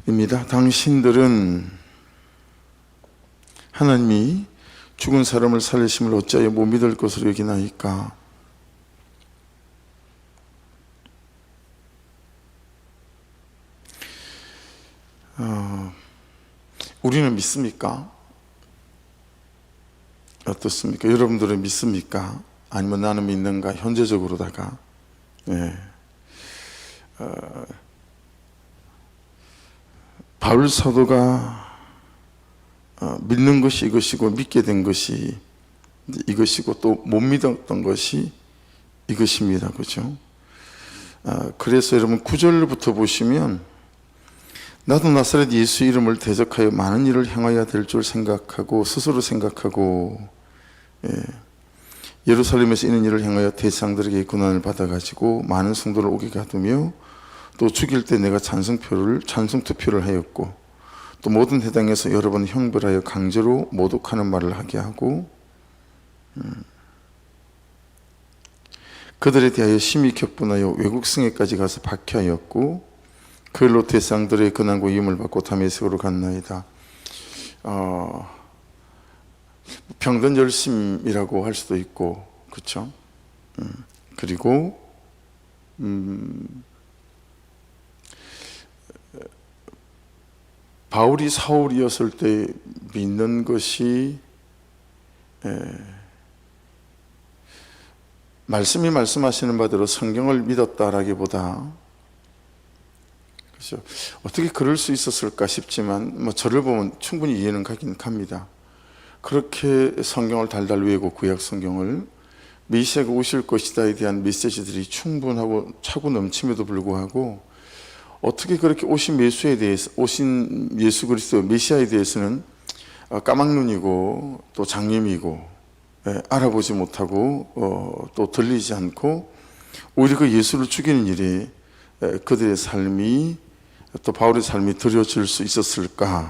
입니다. 당신들은 하나님이 죽은 사람을 살리심을 어찌하여 못 믿을 것으로 여기나이까? 우리는 믿습니까? 어떻습니까? 여러분들은 믿습니까? 아니면 나는 믿는가? 현재적으로다가 바울 사도가 믿는 것이 이것이고 믿게 된 것이 이것이고 또 못 믿었던 것이 이것입니다. 그죠? 그래서 여러분 9절부터 보시면 나도 나사렛 예수 이름을 대적하여 많은 일을 행하여야 될 줄 생각하고 스스로 생각하고 예루살렘에서 이런 일을 행하여 대상들에게 고난을 받아가지고 많은 성도를 오게 가두며 또 죽일 때 내가 찬성투표를 하였고 또 모든 회당에서 여러 번 형벌하여 강제로 모독하는 말을 하게 하고 그들에 대하여 심히 격분하여 외국 승회까지 가서 박해하였고 그일로 대상들의 고난과 위험을 받고 다메섹으로 갔나이다. 병든 열심이라고 할 수도 있고, 그렇죠? 그리고 바울이 사울이었을 때 믿는 것이 말씀이 말씀하시는 바대로 성경을 믿었다라기보다 그렇죠. 어떻게 그럴 수 있었을까 싶지만 저를 보면 충분히 이해는 가긴 갑니다. 그렇게 성경을 달달 외우고 구약 성경을 메시아가 오실 것이다에 대한 메시지들이 충분하고 차고 넘침에도 불구하고 어떻게 그렇게 오신 예수 그리스도 메시아에 대해서는 까막눈이고 또 장님이고 알아보지 못하고 또 들리지 않고 오히려 그 예수를 죽이는 일이 그들의 삶이 또 바울의 삶이 드려질 수 있었을까에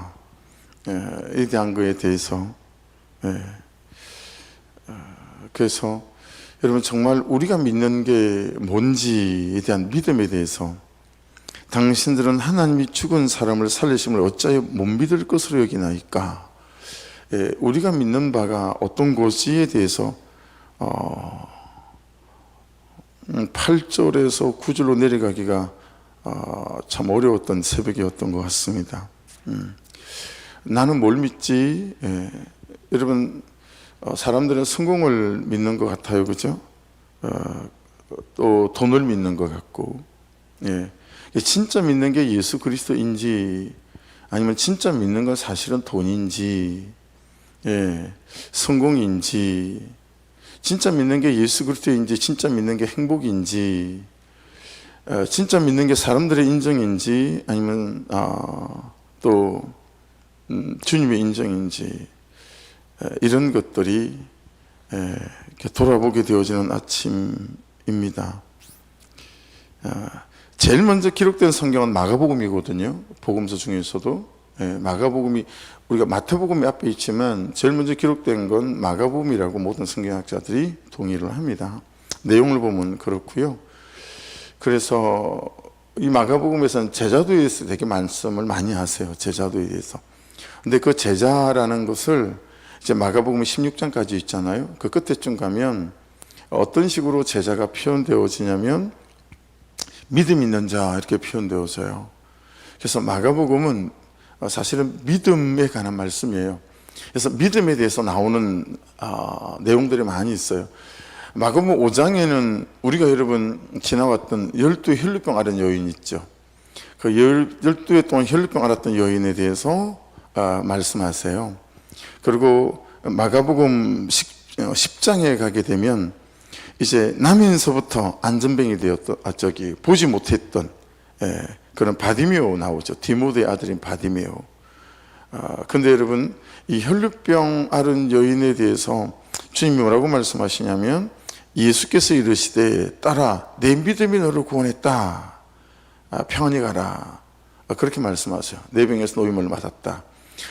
대한 것에 대해서 그래서 여러분 정말 우리가 믿는 게 뭔지에 대한 믿음에 대해서 당신들은 하나님이 죽은 사람을 살리심을 어찌하여 못 믿을 것으로 여기나이까? 우리가 믿는 바가 어떤 것이에 대해서 8절에서 9절로 내려가기가 참 어려웠던 새벽이었던 것 같습니다. 나는 뭘 믿지? 여러분 사람들은 성공을 믿는 것 같아요, 그죠? 또 돈을 믿는 것 같고, 진짜 믿는 게 예수 그리스도인지 아니면 진짜 믿는 건 사실은 돈인지, 성공인지, 진짜 믿는 게 예수 그리스도인지 진짜 믿는 게 행복인지, 진짜 믿는 게 사람들의 인정인지 아니면 또 주님의 인정인지 이런 것들이 이렇게 돌아보게 되어지는 아침입니다. 제일 먼저 기록된 성경은 마가복음이거든요. 복음서 중에서도 마가복음이 우리가 마태복음이 앞에 있지만 제일 먼저 기록된 건 마가복음이라고 모든 성경학자들이 동의를 합니다. 내용을 보면 그렇고요. 그래서 이 마가복음에서는 제자도에 대해서 되게 말씀을 많이 하세요. 제자도에 대해서. 근데 그 제자라는 것을 이제 마가복음 16장까지 있잖아요. 그 끝에쯤 가면 어떤 식으로 제자가 표현되어지냐면 믿음 있는 자 이렇게 표현되어져요. 그래서 마가복음은 사실은 믿음에 관한 말씀이에요. 그래서 믿음에 대해서 나오는 내용들이 많이 있어요. 마가복음 5장에는 우리가 여러분 지나왔던 12 혈루병 앓은 여인 있죠. 그 12해 동안 혈루병 앓았던 여인에 대해서 말씀하세요. 그리고 마가복음 10장에 가게 되면 이제 나면서부터 안전병이 되었던 보지 못했던 그런 바디메오 나오죠. 디모데의 아들인 바디메오. 근데 여러분 이 혈루병 앓은 여인에 대해서 주님이 뭐라고 말씀하시냐면 예수께서 이르시되 딸아 내 믿음이 너를 구원했다. 평안히 가라. 그렇게 말씀하세요. 내 병에서 노임을 받았다.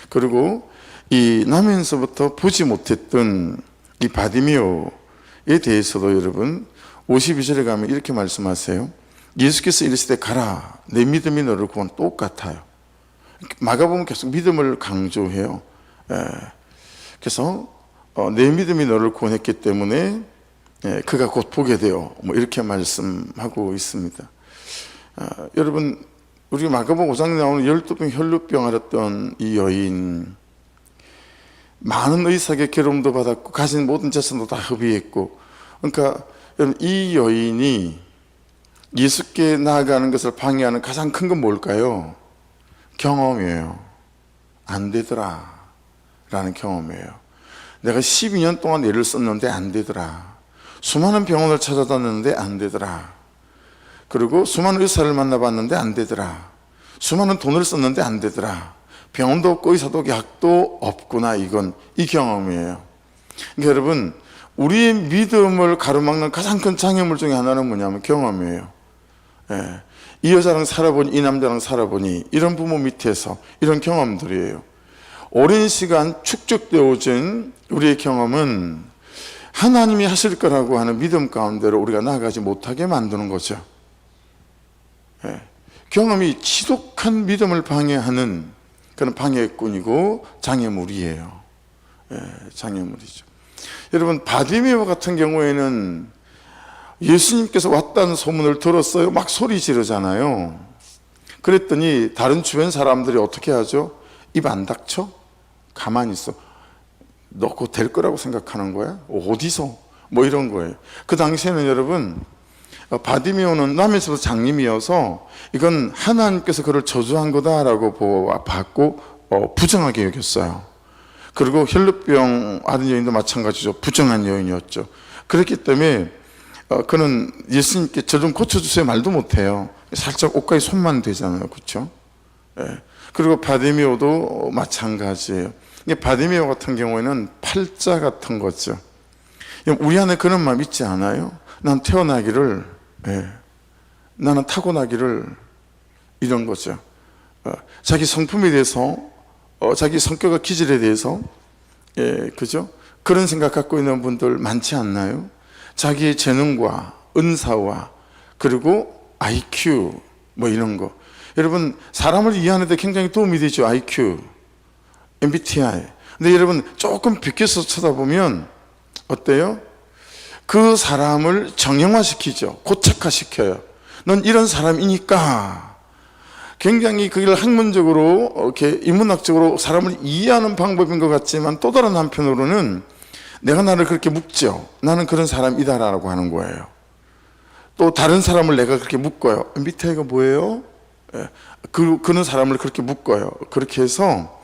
그리고 이 나면서부터 보지 못했던 이 바디메오에 대해서도 여러분 52절에 가면 이렇게 말씀하세요. 예수께서 이르시되 가라 내 믿음이 너를 구원. 똑같아요. 마가복음은 계속 믿음을 강조해요. 그래서 내 믿음이 너를 구원했기 때문에 그가 곧 보게 되어 뭐 이렇게 말씀하고 있습니다. 여러분, 우리 마가복음 5장에 나오는 12병 혈루병 앓았던 이 여인, 많은 의사에게 괴로움도 받았고 가진 모든 재산도 다 허비했고, 그러니까 여러분, 이 여인이 예수께 나아가는 것을 방해하는 가장 큰 건 뭘까요? 경험이에요. 안 되더라 라는 경험이에요. 내가 12년 동안 애를 썼는데 안 되더라. 수많은 병원을 찾아다녔는데 안 되더라. 그리고 수많은 의사를 만나봤는데 안 되더라. 수많은 돈을 썼는데 안 되더라. 병원도 없고 의사도 약도 없구나. 이건 이 경험이에요. 그러니까 여러분, 우리의 믿음을 가로막는 가장 큰 장애물 중에 하나는 뭐냐면 경험이에요. 이 여자랑 살아보니, 이 남자랑 살아보니, 이런 부모 밑에서 이런 경험들이에요. 오랜 시간 축적되어진 우리의 경험은 하나님이 하실 거라고 하는 믿음 가운데로 우리가 나아가지 못하게 만드는 거죠. 경험이 지독한 믿음을 방해하는 그런 방해꾼이고 장애물이에요. 장애물이죠. 여러분, 바디메오 같은 경우에는 예수님께서 왔다는 소문을 들었어요. 막 소리 지르잖아요. 그랬더니 다른 주변 사람들이 어떻게 하죠? 입 안 닥쳐? 가만히 있어. 너 그거 될 거라고 생각하는 거야? 어디서? 뭐 이런 거예요. 그 당시에는 여러분, 바디메오는 남에서도 장님이어서 이건 하나님께서 그를 저주한 거다라고 받고 부정하게 여겼어요. 그리고 혈루병 앓은 여인도 마찬가지죠. 부정한 여인이었죠. 그렇기 때문에 그는 예수님께 저 좀 고쳐주세요 말도 못해요. 살짝 옷가에 손만 대잖아요. 그렇죠? 그리고 바디메오도 마찬가지예요. 바디메오 같은 경우에는 팔자 같은 거죠. 우리 안에 그런 마음 있지 않아요? 난 태어나기를, 나는 타고나기를, 이런 거죠. 자기 성품에 대해서, 자기 성격과 기질에 대해서, 그죠? 그런 생각 갖고 있는 분들 많지 않나요? 자기의 재능과 은사와 그리고 IQ 뭐 이런 거. 여러분, 사람을 이해하는 데 굉장히 도움이 되죠. IQ, MBTI. 근데 여러분, 조금 비껴서 쳐다보면 어때요? 그 사람을 정형화시키죠. 고착화시켜요. 넌 이런 사람이니까. 굉장히 그걸 학문적으로, 이렇게 인문학적으로 사람을 이해하는 방법인 것 같지만 또 다른 한편으로는 내가 나를 그렇게 묶죠. 나는 그런 사람이다라고 하는 거예요. 또 다른 사람을 내가 그렇게 묶어요. MBTI가 뭐예요? 그런 사람을 그렇게 묶어요. 그렇게 해서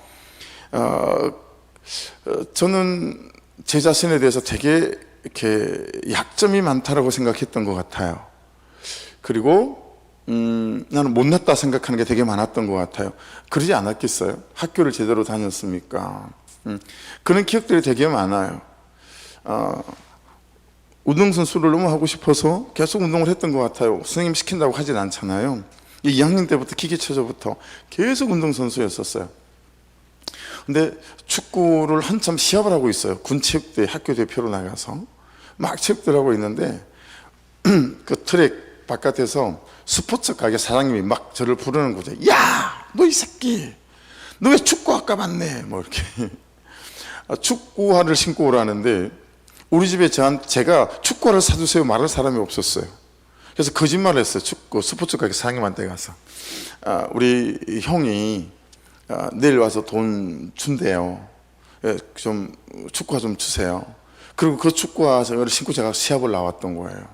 저는 제 자신에 대해서 되게 이렇게 약점이 많다라고 생각했던 것 같아요. 그리고 나는 못났다 생각하는 게 되게 많았던 것 같아요. 그러지 않았겠어요? 학교를 제대로 다녔습니까? 그런 기억들이 되게 많아요. 운동선수를 너무 하고 싶어서 계속 운동을 했던 것 같아요. 선생님 시킨다고 하진 않잖아요. 2학년 때부터 기계체조부터 계속 운동선수였었어요. 근데 축구를 한참 시합을 하고 있어요. 군체육대 학교 대표로 나가서 막 체육대를 하고 있는데 그 트랙 바깥에서 스포츠 가게 사장님이 막 저를 부르는 거죠. 야, 너 이 새끼, 너 왜 축구학과 맞네? 뭐 이렇게 축구화를 신고 오라는데 우리 집에 제가 축구화를 사주세요 말할 사람이 없었어요. 그래서 거짓말을 했어요. 스포츠 가게 사장님한테 가서 우리 형이 내일 와서 돈 준대요. 좀 축구화 좀 주세요. 그리고 그 축구화를 신고 제가 시합을 나왔던 거예요.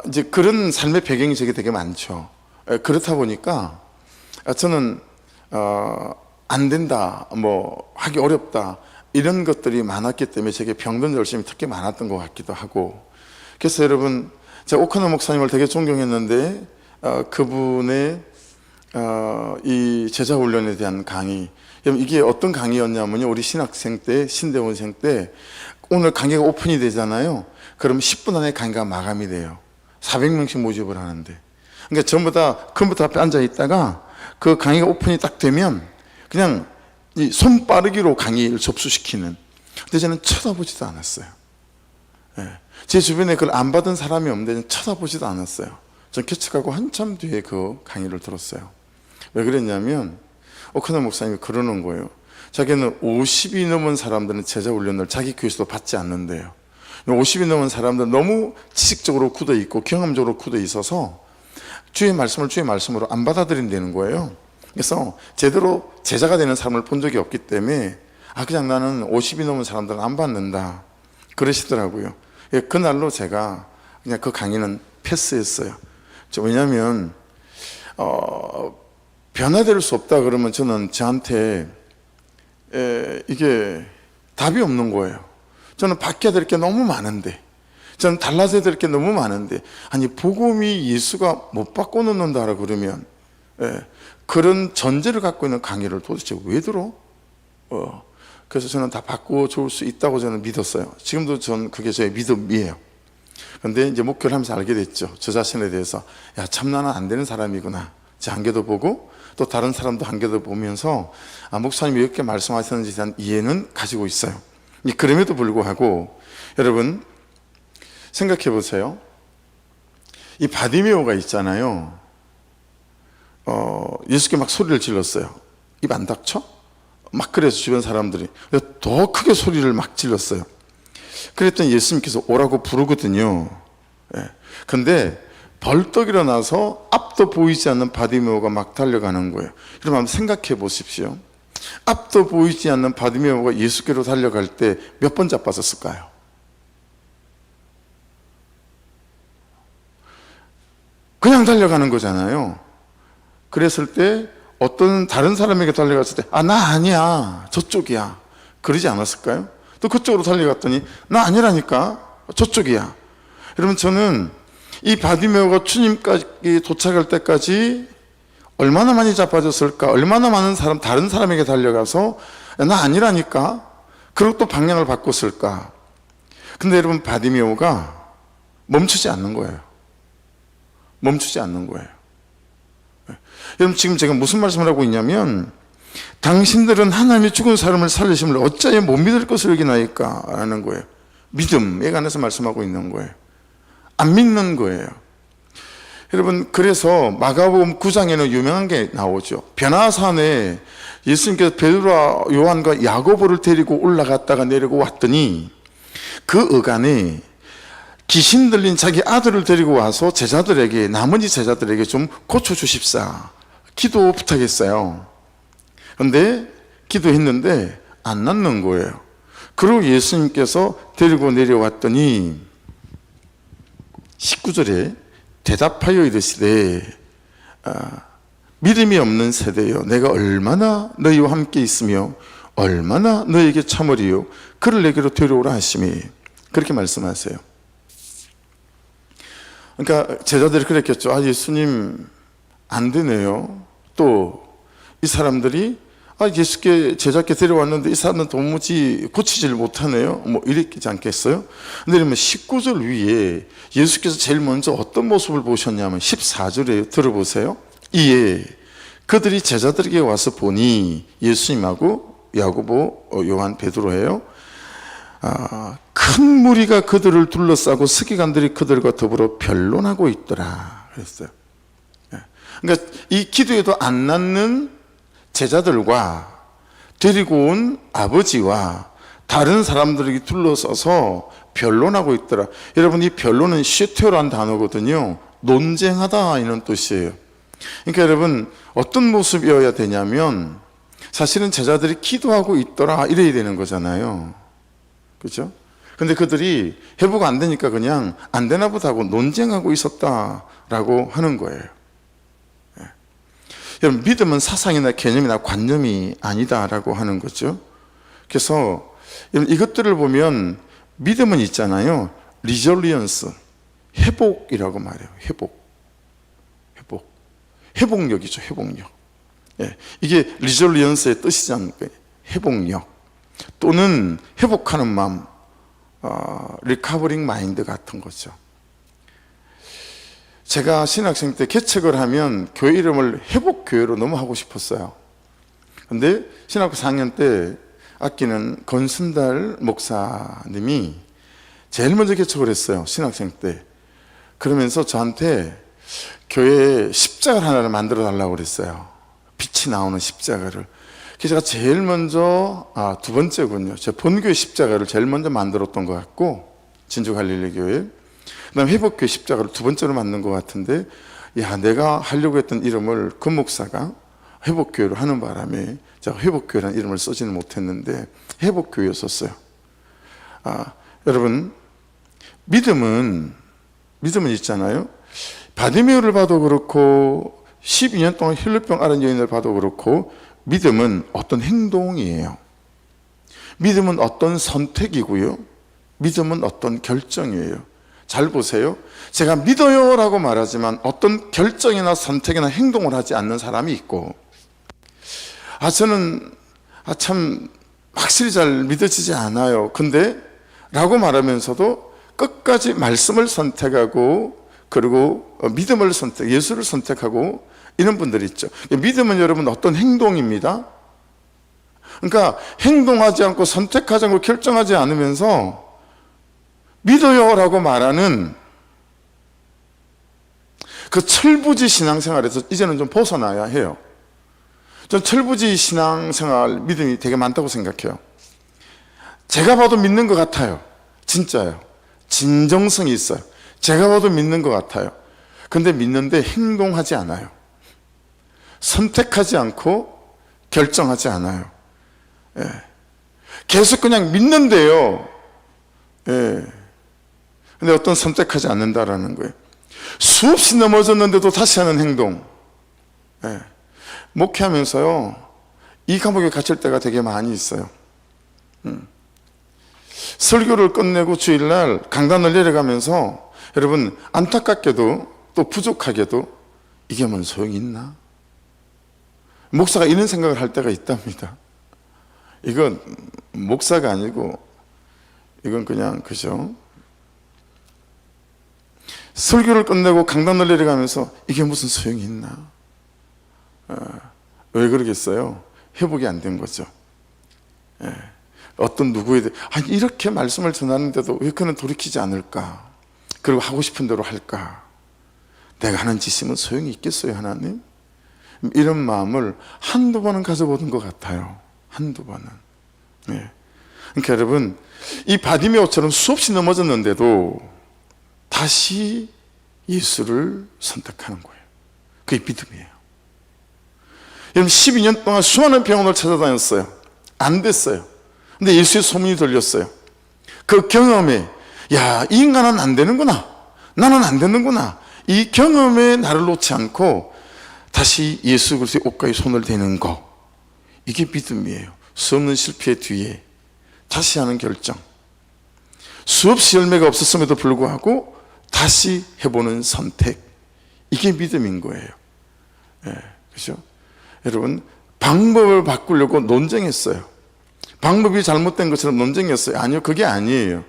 이제 그런 삶의 배경이 저게 되게 많죠. 그렇다 보니까 저는 안 된다, 뭐 하기 어렵다 이런 것들이 많았기 때문에 제게 병든 열심이 특히 많았던 것 같기도 하고. 그래서 여러분, 제가 오카노 목사님을 되게 존경했는데 그분의 이 제자훈련에 대한 강의, 이게 어떤 강의였냐면요, 우리 신학생 때, 신대원생 때 오늘 강의가 오픈이 되잖아요. 그럼 10분 안에 강의가 마감이 돼요. 400명씩 모집을 하는데, 그러니까 전부 다 컴퓨터 앞에 앉아 있다가 그 강의가 오픈이 딱 되면 그냥 이 손빠르기로 강의를 접수시키는. 근데 저는 쳐다보지도 않았어요. 제 주변에 그걸 안 받은 사람이 없는데 저는 쳐다보지도 않았어요. 전 개척하고 한참 뒤에 그 강의를 들었어요. 왜 그랬냐면 오카노 목사님이 그러는 거예요. 자기는 50이 넘은 사람들은 제자 훈련을 자기 교회에서도 받지 않는데요. 50이 넘은 사람들은 너무 지식적으로 굳어 있고 경험적으로 굳어 있어서 주의 말씀을 주의 말씀으로 안 받아들인다는 거예요. 그래서 제대로 제자가 되는 사람을 본 적이 없기 때문에 그냥 나는 50이 넘은 사람들은 안 받는다 그러시더라고요. 그날로 제가 그냥 그 강의는 패스했어요. 왜냐하면 변화될 수 없다 그러면 저는 저한테 이게 답이 없는 거예요. 저는 바뀌어야 될 게 너무 많은데, 저는 달라져야 될 게 너무 많은데, 아니 복음이 예수가 못 바꿔놓는다라 그러면 그런 전제를 갖고 있는 강의를 도대체 왜 들어? 그래서 저는 다 바꾸어 줄 수 있다고 저는 믿었어요. 지금도 전 그게 저의 믿음이에요. 그런데 이제 목회를 하면서 알게 됐죠. 저 자신에 대해서 참 나는 안 되는 사람이구나. 제 한계도 보고 또 다른 사람도 한계도 보면서 목사님이 이렇게 말씀하셨는지에 대한 이해는 가지고 있어요. 그럼에도 불구하고 여러분 생각해 보세요. 이 바디메오가 있잖아요. 예수께 막 소리를 질렀어요. 입 안 닥쳐? 막 그래서 주변 사람들이 더 크게 소리를 막 질렀어요. 그랬더니 예수님께서 오라고 부르거든요. 근데 벌떡 일어나서 앞도 보이지 않는 바디메오가 막 달려가는 거예요. 여러분 한번 생각해 보십시오. 앞도 보이지 않는 바디메오가 예수께로 달려갈 때 몇 번 자빠졌을까요? 그냥 달려가는 거잖아요. 그랬을 때 어떤 다른 사람에게 달려갔을 때 나 아니야 저쪽이야 그러지 않았을까요? 또 그쪽으로 달려갔더니 나 아니라니까 저쪽이야. 여러분 저는 이 바디메오가 주님까지 도착할 때까지 얼마나 많이 자빠졌을까? 얼마나 많은 사람 다른 사람에게 달려가서 나 아니라니까 그리고 또 방향을 바꿨을까? 근데 여러분 바디메오가 멈추지 않는 거예요. 멈추지 않는 거예요. 여러분 지금 제가 무슨 말씀을 하고 있냐면 당신들은 하나님이 죽은 사람을 살리심을 어찌하여 못 믿을 것을 여기나이까 라는 거예요. 믿음에 관해서 말씀하고 있는 거예요. 안 믿는 거예요. 여러분 그래서 마가복음 9장에는 유명한 게 나오죠. 변화산에 예수님께서 베드로와 요한과 야고보를 데리고 올라갔다가 내리고 왔더니 그 어간에 귀신 들린 자기 아들을 데리고 와서 제자들에게 나머지 제자들에게 좀 고쳐주십사 기도 부탁했어요. 그런데 기도했는데 안 낫는 거예요. 그리고 예수님께서 데리고 내려왔더니 19절에 대답하여 이르시되 믿음이 없는 세대여 내가 얼마나 너희와 함께 있으며 얼마나 너희에게 참으리요 그를 내게로 데려오라 하시니 그렇게 말씀하세요. 그러니까 제자들이 그랬겠죠. 예수님 안 되네요. 또 이 사람들이 예수께 제자께 데려왔는데 이 사람은 도무지 고치질 못하네요. 뭐 이랬지 않겠어요? 근데 그러면 19절 위에 예수께서 제일 먼저 어떤 모습을 보셨냐면 14절에 들어보세요. 이에 그들이 제자들에게 와서 보니 예수님하고 야고보, 요한, 베드로예요. 큰 무리가 그들을 둘러싸고 서기관들이 그들과 더불어 변론하고 있더라 그랬어요. 그러니까 이 기도에도 안 낫는 제자들과 데리고 온 아버지와 다른 사람들에게 둘러서서 변론하고 있더라. 여러분 이 변론은 슈테오라는 단어거든요. 논쟁하다 이런 뜻이에요. 그러니까 여러분 어떤 모습이어야 되냐면 사실은 제자들이 기도하고 있더라 이래야 되는 거잖아요. 그렇죠? 근데 그들이 회복 안 되니까 그냥 안 되나 보다 하고 논쟁하고 있었다라고 하는 거예요. 여러분 믿음은 사상이나 개념이나 관념이 아니다라고 하는 거죠. 그래서 이것들을 보면 믿음은 있잖아요. 리절리언스, 회복이라고 말해요. 회복력이죠. 회복력. 이게 리절리언스의 뜻이잖아요. 회복력 또는 회복하는 마음, 리커버링 마인드 같은 거죠. 제가 신학생 때 개척을 하면 교회 이름을 회복교회로 너무 하고 싶었어요. 근데 신학교 4학년 때 아끼는 권순달 목사님이 제일 먼저 개척을 했어요. 신학생 때. 그러면서 저한테 교회에 십자가 하나를 만들어 달라고 그랬어요. 빛이 나오는 십자가를. 그래서 제가 제일 먼저, 두 번째군요. 제 본교회 십자가를 제일 먼저 만들었던 것 같고, 진주 갈릴리 교회. 그 다음에 회복교회 십자가를 두 번째로 만든 것 같은데, 내가 하려고 했던 이름을 그 목사가 회복교회로 하는 바람에 제가 회복교회라는 이름을 쓰지는 못했는데 회복교회였었어요. 여러분, 믿음은 있잖아요. 바디메오를 봐도 그렇고 12년 동안 혈루병 앓은 여인을 봐도 그렇고 믿음은 어떤 행동이에요. 믿음은 어떤 선택이고요. 믿음은 어떤 결정이에요. 잘 보세요. 제가 믿어요 라고 말하지만 어떤 결정이나 선택이나 행동을 하지 않는 사람이 있고, 저는 참 확실히 잘 믿어지지 않아요. 근데 라고 말하면서도 끝까지 말씀을 선택하고 그리고 믿음을 예수를 선택하고 이런 분들이 있죠. 믿음은 여러분 어떤 행동입니다. 그러니까 행동하지 않고 선택하지 않고 결정하지 않으면서 믿어요 라고 말하는 그 철부지 신앙생활에서 이제는 좀 벗어나야 해요. 전 철부지 신앙생활 믿음이 되게 많다고 생각해요. 제가 봐도 믿는 것 같아요. 진짜요. 진정성이 있어요. 제가 봐도 믿는 것 같아요. 근데 믿는데 행동하지 않아요. 선택하지 않고 결정하지 않아요. 계속 그냥 믿는데요. 근데 어떤 선택하지 않는다라는 거예요. 수없이 넘어졌는데도 다시 하는 행동. 목회하면서요, 이 감옥에 갇힐 때가 되게 많이 있어요. 설교를 끝내고 주일날 강단을 내려가면서 여러분 안타깝게도 또 부족하게도 이게 뭔 소용이 있나? 목사가 이런 생각을 할 때가 있답니다. 이건 목사가 아니고 이건 그냥 그죠? 설교를 끝내고 강단을 내려가면서 이게 무슨 소용이 있나? 왜 그러겠어요? 회복이 안 된 거죠. 어떤 누구에 대해 이렇게 말씀을 전하는데도 왜 그는 돌이키지 않을까? 그리고 하고 싶은 대로 할까? 내가 하는 짓이면 소용이 있겠어요, 하나님? 이런 마음을 한두 번은 가져보는 것 같아요. 한두 번은. 그러니까 여러분, 이 바디메오처럼 수없이 넘어졌는데도 다시 예수를 선택하는 거예요. 그게 믿음이에요. 여러분 12년 동안 수많은 병원을 찾아다녔어요. 안 됐어요. 근데 예수의 소문이 들렸어요. 그 경험에 이 인간은 안 되는구나. 나는 안 되는구나. 이 경험에 나를 놓지 않고 다시 예수 그리스도의 옷가에 손을 대는 거. 이게 믿음이에요. 수없는 실패 뒤에 다시 하는 결정. 수없이 열매가 없었음에도 불구하고 다시 해보는 선택. 이게 믿음인 거예요. 그렇죠? 여러분, 방법을 바꾸려고 논쟁했어요. 방법이 잘못된 것처럼 논쟁했어요. 아니요, 그게 아니에요.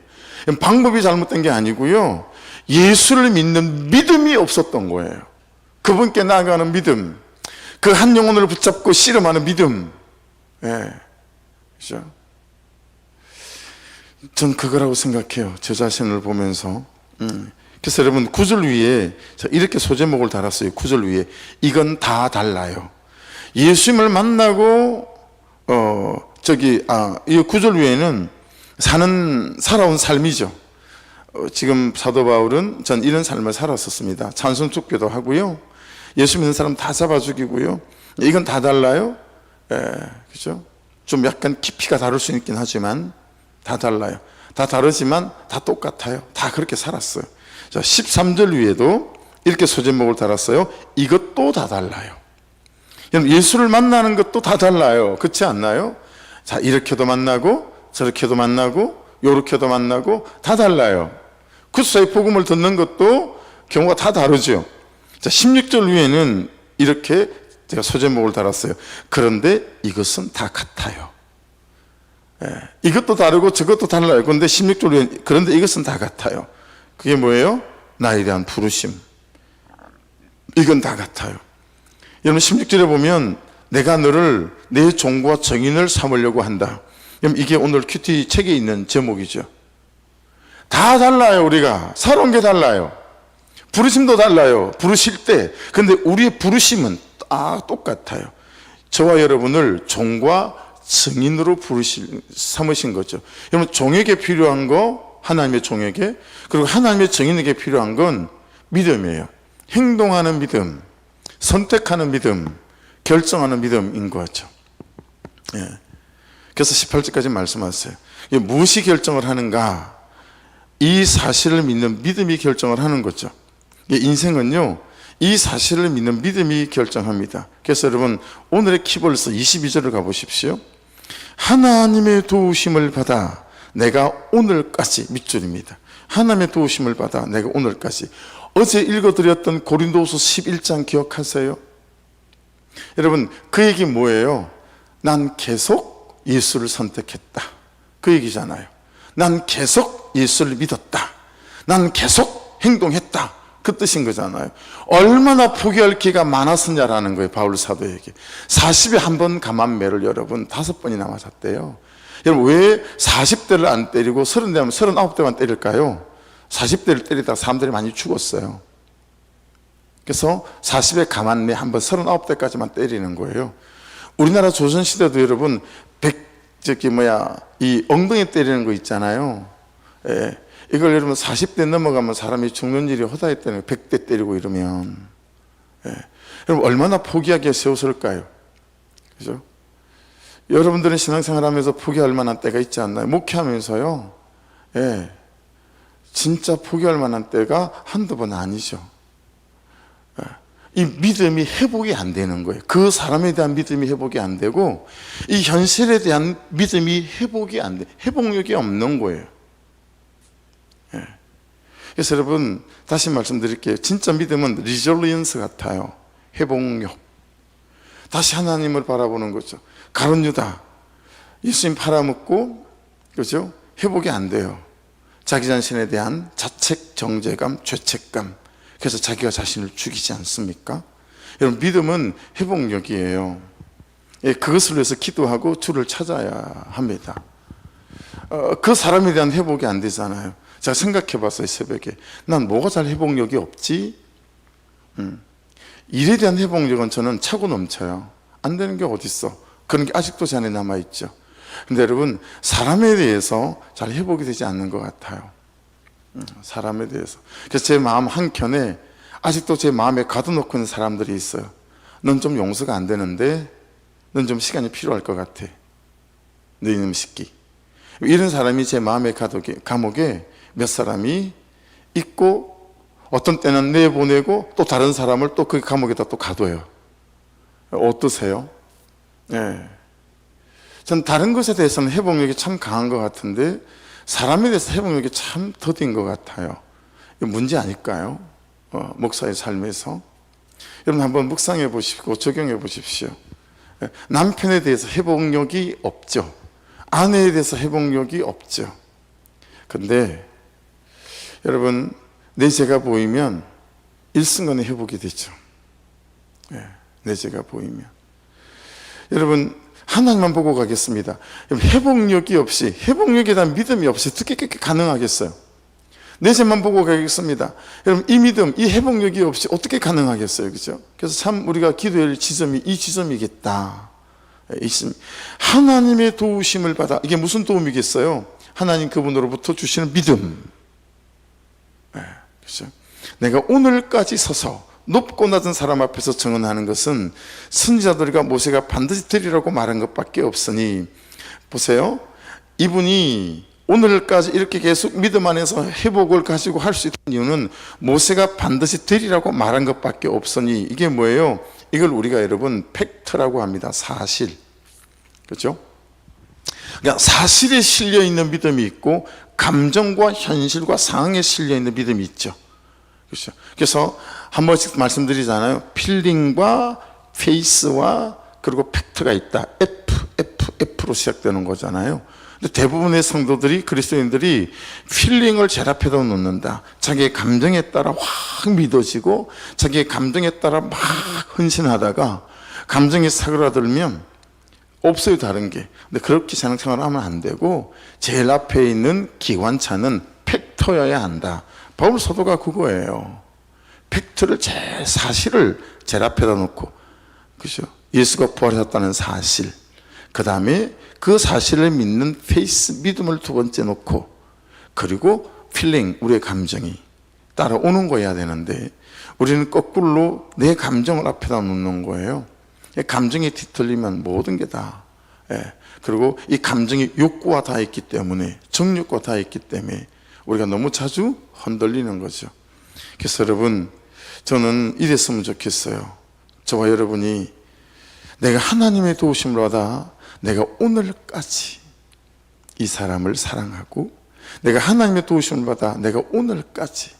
방법이 잘못된 게 아니고요, 예수를 믿는 믿음이 없었던 거예요. 그분께 나아가는 믿음, 그 한 영혼을 붙잡고 씨름하는 믿음. 그렇죠? 전 그거라고 생각해요. 저 자신을 보면서. 그래서 여러분 9절 위에 이렇게 소제목을 달았어요. 9절 위에 이건 다 달라요. 예수님을 만나고 이 9절 위에는 살아온 삶이죠. 지금 사도 바울은 전 이런 삶을 살았었습니다. 찬송 축배도 하고요, 예수 믿는 사람 다 잡아 죽이고요. 이건 다 달라요. 그죠? 좀 약간 깊이가 다를 수 있긴 하지만 다 달라요. 다 다르지만 다 똑같아요. 다 그렇게 살았어요. 자, 13절 위에도 이렇게 소제목을 달았어요. 이것도 다 달라요. 예수를 만나는 것도 다 달라요. 그렇지 않나요? 자, 이렇게도 만나고 저렇게도 만나고 요렇게도 만나고 다 달라요. 그리스도의 복음을 듣는 것도 경우가 다 다르죠. 자, 16절 위에는 이렇게 제가 소제목을 달았어요. 그런데 이것은 다 같아요. 이것도 다르고 저것도 달라요. 그런데 16절 위에 그런데 이것은 다 같아요. 그게 뭐예요? 나에 대한 부르심. 이건 다 같아요. 여러분 16절에 보면 내가 너를 내 종과 정인을 삼으려고 한다. 여러분 이게 오늘 큐티 책에 있는 제목이죠. 다 달라요. 우리가 살아온 게 달라요. 부르심도 달라요. 부르실 때. 근데 우리의 부르심은 똑같아요. 저와 여러분을 종과 증인으로 삼으신 거죠. 여러분, 종에게 필요한 거, 하나님의 종에게, 그리고 하나님의 증인에게 필요한 건 믿음이에요. 행동하는 믿음, 선택하는 믿음, 결정하는 믿음인 거죠. 예. 그래서 18절까지 말씀하세요. 무엇이 결정을 하는가? 이 사실을 믿는 믿음이 결정을 하는 거죠. 인생은요, 이 사실을 믿는 믿음이 결정합니다. 그래서 여러분, 오늘의 키벌스 22절을 가보십시오. 하나님의 도우심을 받아 내가 오늘까지, 밑줄입니다. 하나님의 도우심을 받아 내가 오늘까지. 어제 읽어드렸던 고린도후서 11장 기억하세요? 여러분, 그 얘기 뭐예요? 난 계속 예수를 선택했다, 그 얘기잖아요. 난 계속 예수를 믿었다, 난 계속 행동했다, 그 뜻인 거잖아요. 얼마나 포기할 기회가 많았느냐라는 거예요. 바울 사도에게 40에 한 번 감암매를 여러분 5번이나 맞았대요. 여러분, 왜 40대를 안 때리고 30대면 39대만 때릴까요? 40대를 때리다가 사람들이 많이 죽었어요. 그래서 40에 감암매 한 번 39대까지만 때리는 거예요. 우리나라 조선시대도 여러분 이 엉덩이 때리는 거 있잖아요. 예. 이걸 여러분 40대 넘어가면 사람이 죽는 일이 허다했다는 100대 때리고 이러면, 예. 여러분, 얼마나 포기하기에 세웠을까요? 그죠? 여러분들은 신앙생활 하면서 포기할 만한 때가 있지 않나요? 목회하면서요, 예. 진짜 포기할 만한 때가 한두 번 아니죠. 예. 이 믿음이 회복이 안 되는 거예요. 그 사람에 대한 믿음이 회복이 안 되고, 이 현실에 대한 믿음이 회복이 안 돼. 회복력이 없는 거예요. 예. 그래서 여러분, 다시 말씀드릴게요. 진짜 믿음은 리졸리언스 같아요. 회복력. 다시 하나님을 바라보는 거죠. 가룟 유다, 예수님 팔아먹고, 그죠? 회복이 안 돼요. 자기 자신에 대한 자책, 정죄감, 죄책감. 그래서 자기가 자신을 죽이지 않습니까? 여러분, 믿음은 회복력이에요. 예, 그것을 위해서 기도하고 주를 찾아야 합니다. 그 사람에 대한 회복이 안 되잖아요. 제가 생각해 봤어요, 새벽에. 난 뭐가 잘 회복력이 없지? 일에 대한 회복력은 저는 차고 넘쳐요. 안 되는 게 어딨어. 그런 게 아직도 제 안에 남아있죠. 근데 여러분, 사람에 대해서 잘 회복이 되지 않는 것 같아요. 사람에 대해서. 그래서 제 마음 한켠에 아직도 제 마음에 가둬놓고 있는 사람들이 있어요. 넌 좀 용서가 안 되는데, 넌 좀 시간이 필요할 것 같아, 너 이놈 새끼. 이런 사람이 제 마음의 감옥에 몇 사람이 있고, 어떤 때는 내보내고 또 다른 사람을 또 그 감옥에다 또 가둬요. 어떠세요? 예. 전 다른 것에 대해서는 회복력이 참 강한 것 같은데, 사람에 대해서 회복력이 참 더딘 것 같아요. 이거 문제 아닐까요? 목사의 삶에서. 여러분, 한번 묵상해 보시고 적용해 보십시오. 남편에 대해서 회복력이 없죠. 아내에 대해서 회복력이 없죠. 근데 여러분, 내 죄가 보이면 일순간에 회복이 되죠. 내 죄가 보이면. 여러분, 하나님만 보고 가겠습니다. 회복력이 없이, 회복력에 대한 믿음이 없이 어떻게 그렇게 가능하겠어요? 내 죄만 보고 가겠습니다. 여러분, 이 믿음, 이 회복력이 없이 어떻게 가능하겠어요? 그죠? 그래서 참 우리가 기도할 지점이 이 지점이겠다. 하나님의 도우심을 받아. 이게 무슨 도움이겠어요? 하나님 그분으로부터 주시는 믿음. 그렇죠? 내가 오늘까지 서서 높고 낮은 사람 앞에서 증언하는 것은 선지자들과 모세가 반드시 드리라고 말한 것밖에 없으니, 보세요, 이분이 오늘까지 이렇게 계속 믿음 안에서 회복을 가지고 할 수 있는 이유는 모세가 반드시 드리라고 말한 것밖에 없으니, 이게 뭐예요? 이걸 우리가 여러분 팩트라고 합니다. 사실. 그렇죠? 그러니까 사실에 실려 있는 믿음이 있고, 감정과 현실과 상황에 실려 있는 믿음이 있죠. 그렇죠? 그래서 한 번씩 말씀드리잖아요. 필링과 페이스와 그리고 팩트가 있다. F로 시작되는 거잖아요. 근데 대부분의 성도들이, 그리스도인들이 필링을 제일 앞에다 놓는다. 자기의 감정에 따라 확 믿어지고, 자기의 감정에 따라 막 헌신하다가 감정이 사그라들면 없어요, 다른 게. 근데 그렇게 신앙생활을 하면 안 되고, 제일 앞에 있는 기관차는 팩터여야 한다. 바울 사도가 그거예요. 팩트를 사실을 제일 앞에다 놓고, 그죠? 예수가 부활하셨다는 사실, 그 다음에 그 사실을 믿는 믿음을 두 번째 놓고, 그리고 필링, 우리의 감정이 따라오는 거여야 되는데 우리는 거꾸로 내 감정을 앞에다 놓는 거예요. 감정이 뒤틀리면 모든 게 다, 그리고 이 감정이 욕구와 다 있기 때문에, 정욕과 다 있기 때문에 우리가 너무 자주 흔들리는 거죠. 그래서 여러분, 저는 이랬으면 좋겠어요. 저와 여러분이 내가 하나님의 도우심을 받아 내가 오늘까지 이 사람을 사랑하고, 내가 하나님의 도우심을 받아 내가 오늘까지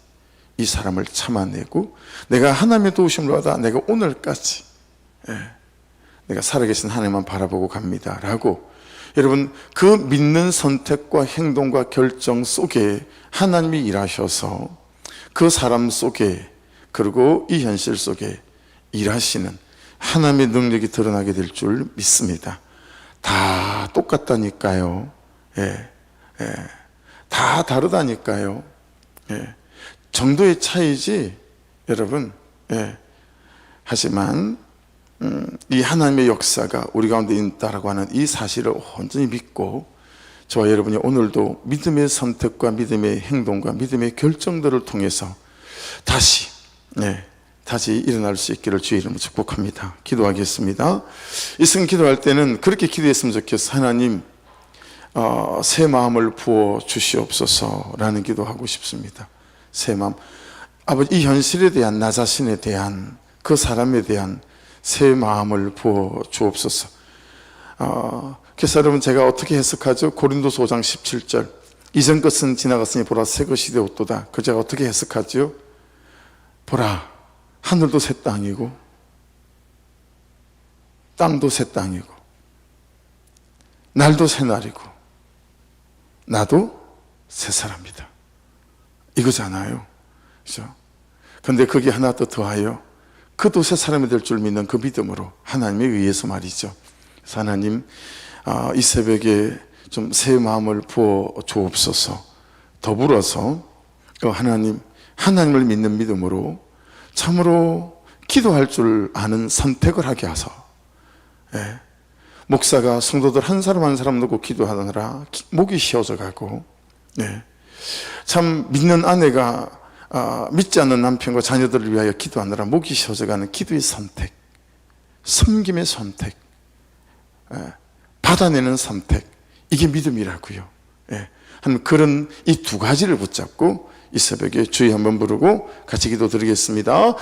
이 사람을 참아내고, 내가 하나님의 도우심을 받아 내가 오늘까지 내가 살아계신 하나님만 바라보고 갑니다 라고, 여러분 그 믿는 선택과 행동과 결정 속에 하나님이 일하셔서 그 사람 속에, 그리고 이 현실 속에 일하시는 하나님의 능력이 드러나게 될 줄 믿습니다. 다 똑같다니까요. 다 다르다니까요. 정도의 차이지 여러분. 하지만 이 하나님의 역사가 우리 가운데 있다라고 하는 이 사실을 온전히 믿고, 저와 여러분이 오늘도 믿음의 선택과 믿음의 행동과 믿음의 결정들을 통해서 다시 일어날 수 있기를 주의 이름으로 축복합니다. 기도하겠습니다. 이 시간 기도할 때는 그렇게 기도했으면 좋겠어. 하나님, 새 마음을 부어 주시옵소서라는 기도하고 싶습니다. 새 마음, 아버지, 이 현실에 대한, 나 자신에 대한, 그 사람에 대한 새 마음을 부어 주옵소서. 그래서 여러분, 제가 어떻게 해석하죠? 고린도서 5장 17절, 이전 것은 지나갔으니 보라 새 것이 되었도다. 그 제가 어떻게 해석하죠? 보라, 하늘도 새 땅이고 땅도 새 땅이고 날도 새 날이고 나도 새 사람이다, 이거잖아요. 그렇죠? 그런데 거기에 하나 더 더하여 그도 새 사람이 될 줄 믿는 그 믿음으로 하나님에 의해서 말이죠. 그래서 하나님, 이 새벽에 좀 새 마음을 부어 주옵소서. 더불어서 하나님을 믿는 믿음으로 참으로 기도할 줄 아는 선택을 하게 하소. 목사가 성도들 한 사람 한 사람 놓고 기도하느라 목이 쉬어져 가고, 참 믿는 아내가 믿지 않는 남편과 자녀들을 위하여 기도하느라 목이 쉬어져가는 기도의 선택, 섬김의 선택, 받아내는 선택, 이게 믿음이라고요. 한 그런 이 두 가지를 붙잡고 이 새벽에 주의 한번 부르고 같이 기도 드리겠습니다.